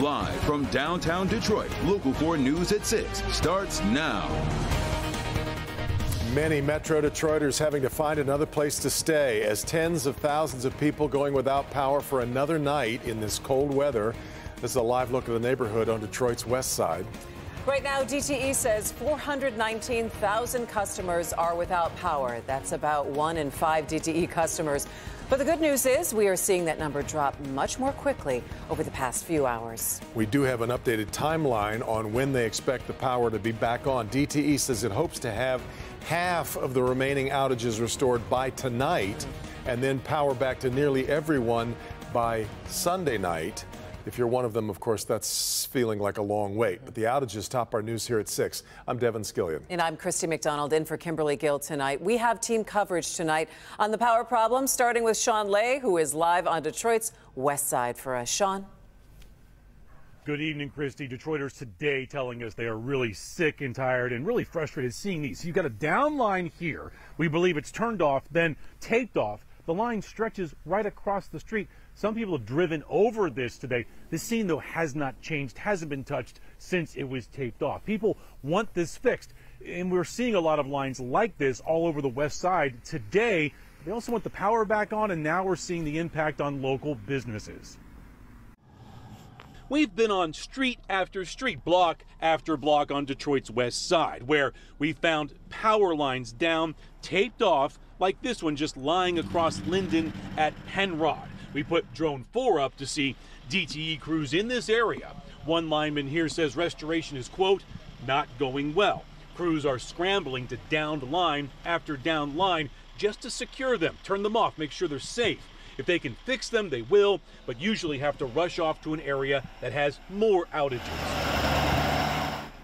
Live from downtown Detroit, Local 4 News at 6 starts now. Many Metro Detroiters having to find another place to stay as tens of thousands of people going without power for another night in this cold weather. This is a live look at the neighborhood on Detroit's west side. Right now, DTE says 419,000 customers are without power. That's about 1 in 5 DTE customers. But the good news is we are seeing that number drop much more quickly over the past few hours. We do have an updated timeline on when they expect the power to be back on. DTE says it hopes to have half of the remaining outages restored by tonight and then power back to nearly everyone by Sunday night. If you're one of them, of course, that's feeling like a long wait. But the outages top our news here at 6. I'm Devin Skillion. And I'm Christy McDonald in for Kimberly Gill tonight. We have team coverage tonight on the power problem, starting with Sean Lay, who is live on Detroit's west side for us. Sean. Good evening, Christy. Detroiters today telling us they are really sick and tired and really frustrated seeing these. You've got a down line here. We believe it's turned off, then taped off. The line stretches right across the street. Some people have driven over this today. This scene, though, has not changed, hasn't been touched since it was taped off. People want this fixed, and we're seeing a lot of lines like this all over the west side today. They also want the power back on, and now we're seeing the impact on local businesses. We've been on street after street, block after block on Detroit's west side, where we found power lines down, taped off, like this one just lying across Linden at Penrod. We put Drone 4 up to see DTE crews in this area. One lineman here says restoration is, quote, not going well. Crews are scrambling to downed line after downed line just to secure them, turn them off, make sure they're safe. If they can fix them, they will, but usually have to rush off to an area that has more outages.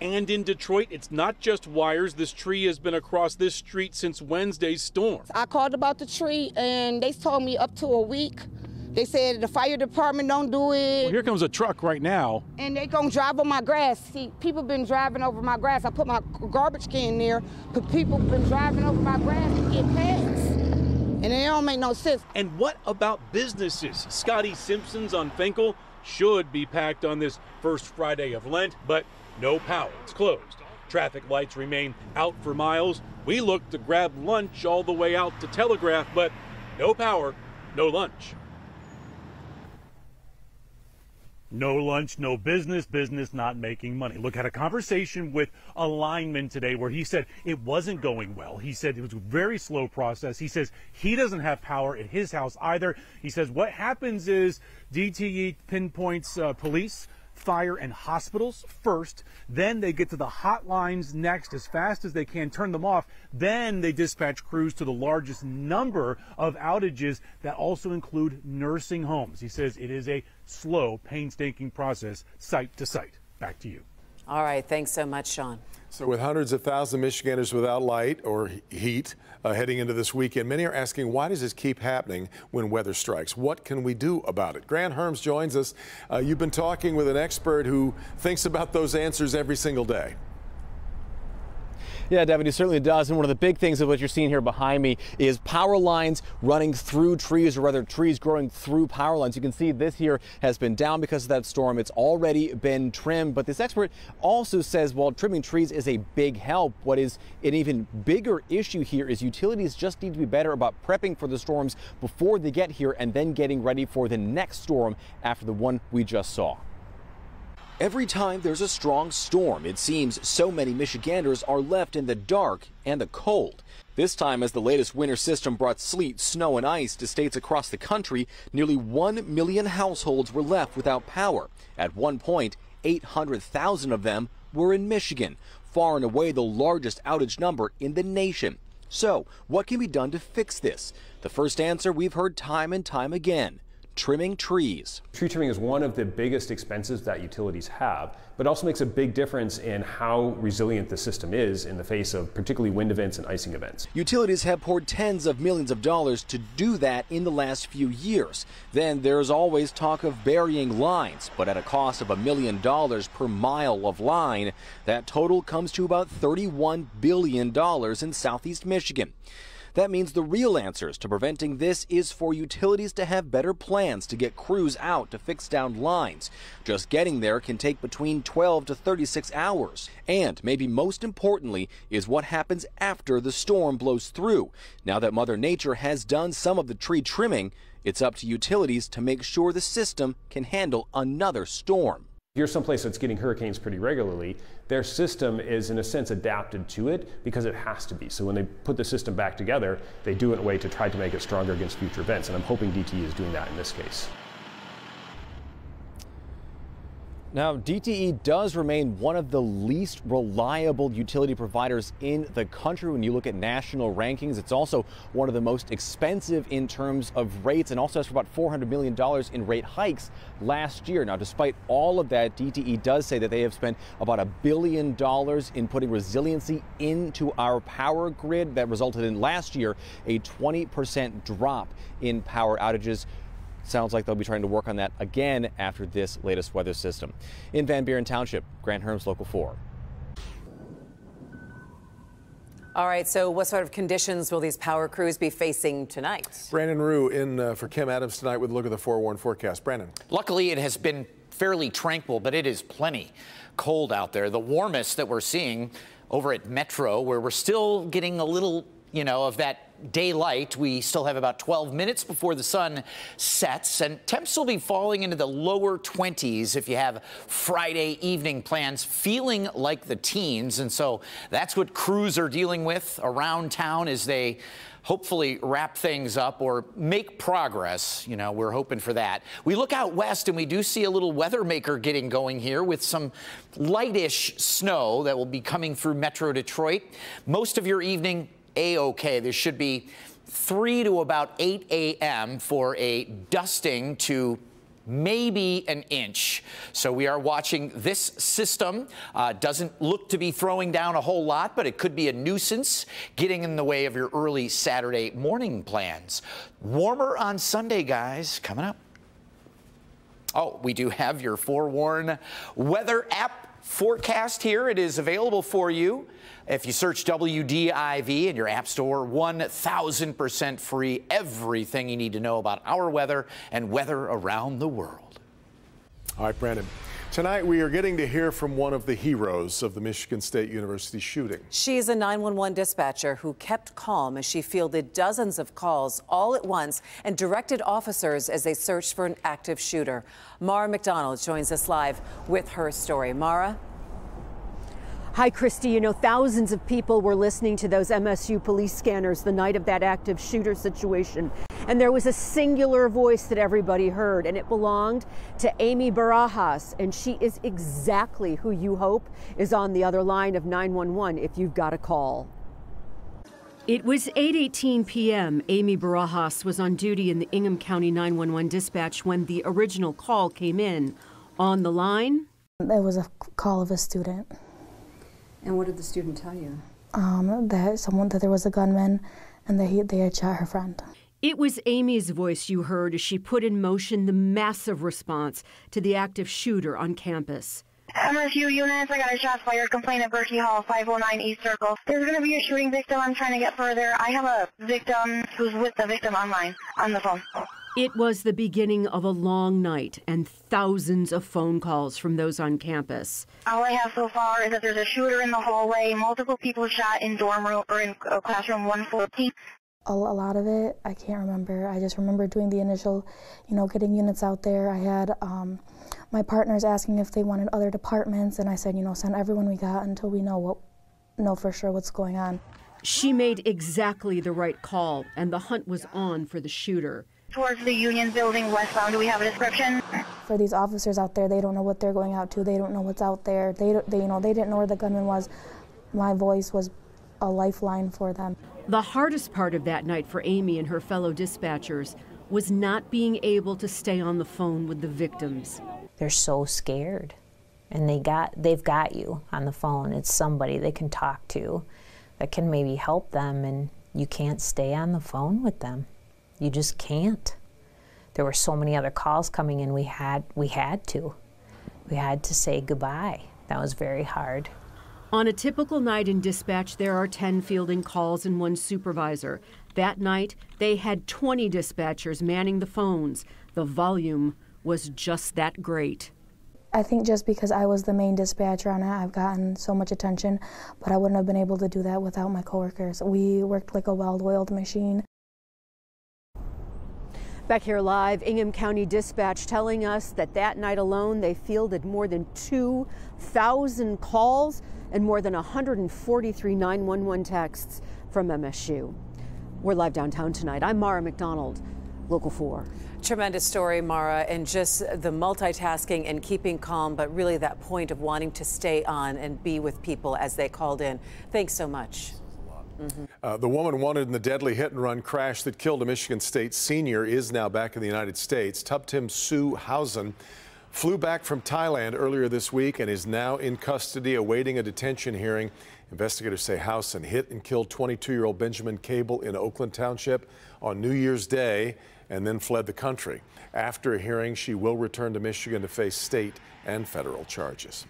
And in Detroit, it's not just wires. This tree has been across this street since Wednesday's storm. I called about the tree, and they told me up to a week. They said the fire department don't do it. Well, here comes a truck right now. And they gonna drive on my grass. See, people been driving over my grass. I put my garbage can there, but people been driving over my grass to get past. And it don't make no sense. And what about businesses? Scotty Simpson's on Fenkell should be packed on this first Friday of Lent, but no power. It's closed. Traffic lights remain out for miles. We looked to grab lunch all the way out to Telegraph, but no power, no lunch. No lunch, no business, business not making money. Look, had a conversation with a lineman today where he said it wasn't going well. He said it was a very slow process. He says he doesn't have power at his house either. He says what happens is DTE pinpoints police, fire, and hospitals first. Then they get to the hotlines next as fast as they can, turn them off. Then they dispatch crews to the largest number of outages that also include nursing homes. He says it is a slow, painstaking process, site to site. Back to you. All right. Thanks so much, Sean. So with hundreds of thousands of Michiganders without light or heat heading into this weekend, many are asking, why does this keep happening when weather strikes? What can we do about it? Grant Herms joins us. You've been talking with an expert who thinks about those answers every single day. Yeah, Devin, he certainly does. And one of the big things of what you're seeing here behind me is power lines running through trees, or rather trees growing through power lines. You can see this here has been down because of that storm. It's already been trimmed. But this expert also says while trimming trees is a big help, what is an even bigger issue here is utilities just need to be better about prepping for the storms before they get here and then getting ready for the next storm after the one we just saw. Every time there's a strong storm, it seems so many Michiganders are left in the dark and the cold. This time, as the latest winter system brought sleet, snow, and ice to states across the country, nearly 1 million households were left without power. At one point, 800,000 of them were in Michigan, far and away the largest outage number in the nation. So, what can be done to fix this? The first answer we've heard time and time again: trimming trees. Tree trimming is one of the biggest expenses that utilities have, but also makes a big difference in how resilient the system is in the face of particularly wind events and icing events. Utilities have poured tens of millions of dollars to do that in the last few years. Then there's always talk of burying lines, but at a cost of $1 million per mile of line, that total comes to about $31 billion in southeast Michigan. That means the real answers to preventing this is for utilities to have better plans to get crews out to fix down lines. Just getting there can take between 12 to 36 hours. And maybe most importantly is what happens after the storm blows through. Now that Mother Nature has done some of the tree trimming, it's up to utilities to make sure the system can handle another storm. If you're someplace that's getting hurricanes pretty regularly, their system is in a sense adapted to it because it has to be. So when they put the system back together, they do it in a way to try to make it stronger against future events. And I'm hoping DTE is doing that in this case. Now, DTE does remain one of the least reliable utility providers in the country when you look at national rankings. It's also one of the most expensive in terms of rates, and also has for about $400 million in rate hikes last year. Now, despite all of that, DTE does say that they have spent about $1 billion in putting resiliency into our power grid. That resulted in last year a 20% drop in power outages. Sounds like they'll be trying to work on that again after this latest weather system. In Van Buren Township, Grant Herms, Local 4. All right, so what sort of conditions will these power crews be facing tonight? Brandon Rue in for Kim Adams tonight with a look at the forewarned forecast. Brandon. Luckily, it has been fairly tranquil, but it is plenty cold out there. The warmest that we're seeing over at Metro, where we're still getting a little, of that daylight. We still have about 12 minutes before the sun sets, and temps will be falling into the lower 20s if you have Friday evening plans, feeling like the teens. And so that's what crews are dealing with around town as they hopefully wrap things up or make progress. We're hoping for that. We look out west and we do see a little weather maker getting going here with some lightish snow that will be coming through Metro Detroit. Most of your evening A-OK. There should be 3 to about 8 a.m. for a dusting to maybe an inch. So we are watching this system. Doesn't look to be throwing down a whole lot, but it could be a nuisance getting in the way of your early Saturday morning plans. Warmer on Sunday, guys, coming up. Oh, we do have your forewarned weather app forecast here. It is available for you. If you search WDIV in your app store, 1,000% free. Everything you need to know about our weather and weather around the world. All right, Brandon. Tonight we are getting to hear from one of the heroes of the Michigan State University shooting. She's a 911 dispatcher who kept calm as she fielded dozens of calls all at once and directed officers as they searched for an active shooter. Mara McDonald joins us live with her story. Mara? Hi, Christy. Thousands of people were listening to those MSU police scanners the night of that active shooter situation. And there was a singular voice that everybody heard, and it belonged to Amy Barajas. And she is exactly who you hope is on the other line of 911 if you've got a call. It was 8:18 p.m. Amy Barajas was on duty in the Ingham County 911 dispatch when the original call came in. On the line? It was a call of a student. And what did the student tell you? That there was a gunman and that they had shot her friend. It was Amy's voice you heard as she put in motion the massive response to the active shooter on campus. MSU units, I got a shots fired complaint at Berkey Hall, 509 East Circle. There's going to be a shooting victim. I'm trying to get further. I have a victim who's with the victim online, on the phone. It was the beginning of a long night and thousands of phone calls from those on campus. All I have so far is that there's a shooter in the hallway, multiple people shot in dorm room or in classroom 114. A lot of it, I can't remember. I just remember doing the initial, getting units out there. I had my partners asking if they wanted other departments, and I said, send everyone we got until we know for sure what's going on. She made exactly the right call, and the hunt was on for the shooter. Towards the Union Building westbound, do we have a description? For these officers out there, they don't know what they're going out to. They don't know what's out there. They didn't know where the gunman was. My voice was a lifeline for them. The hardest part of that night for Amy and her fellow dispatchers was not being able to stay on the phone with the victims. They're so scared, and they've got you on the phone. It's somebody they can talk to that can maybe help them, and you can't stay on the phone with them. You just can't. There were so many other calls coming in. We had to say goodbye. That was very hard. On a typical night in dispatch, there are 10 fielding calls and 1 supervisor. That night, they had 20 dispatchers manning the phones. The volume was just that great. I think just because I was the main dispatcher on it, I've gotten so much attention, but I wouldn't have been able to do that without my coworkers. We worked like a well-oiled machine. Back here live, Ingham County Dispatch telling us that that night alone they fielded more than 2,000 calls and more than 143 911 texts from MSU. We're live downtown tonight. I'm Mara McDonald, Local 4. Tremendous story, Mara, and just the multitasking and keeping calm, but really that point of wanting to stay on and be with people as they called in. Thanks so much. The woman wanted in the deadly hit-and-run crash that killed a Michigan State senior is now back in the United States. Tubtim Sue Hausen flew back from Thailand earlier this week and is now in custody awaiting a detention hearing. Investigators say Hausen hit and killed 22-year-old Benjamin Cable in Oakland Township on New Year's Day and then fled the country. After a hearing, she will return to Michigan to face state and federal charges.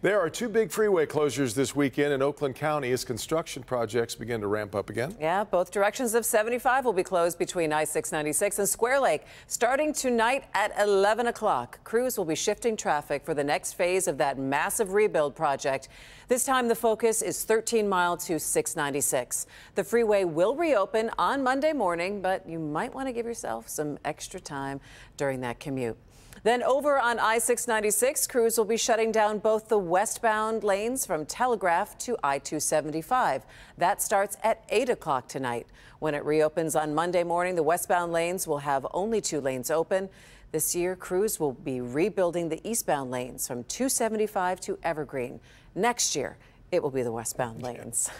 There are 2 big freeway closures this weekend in Oakland County as construction projects begin to ramp up again. Yeah, both directions of 75 will be closed between I-696 and Square Lake. Starting tonight at 11 o'clock, crews will be shifting traffic for the next phase of that massive rebuild project. This time the focus is 13 Mile to 696. The freeway will reopen on Monday morning, but you might want to give yourself some extra time during that commute. Then over on I-696, crews will be shutting down both the westbound lanes from Telegraph to I-275. That starts at 8 o'clock tonight. When it reopens on Monday morning, the westbound lanes will have only 2 lanes open. This year, crews will be rebuilding the eastbound lanes from 275 to Evergreen. Next year, it will be the westbound lanes.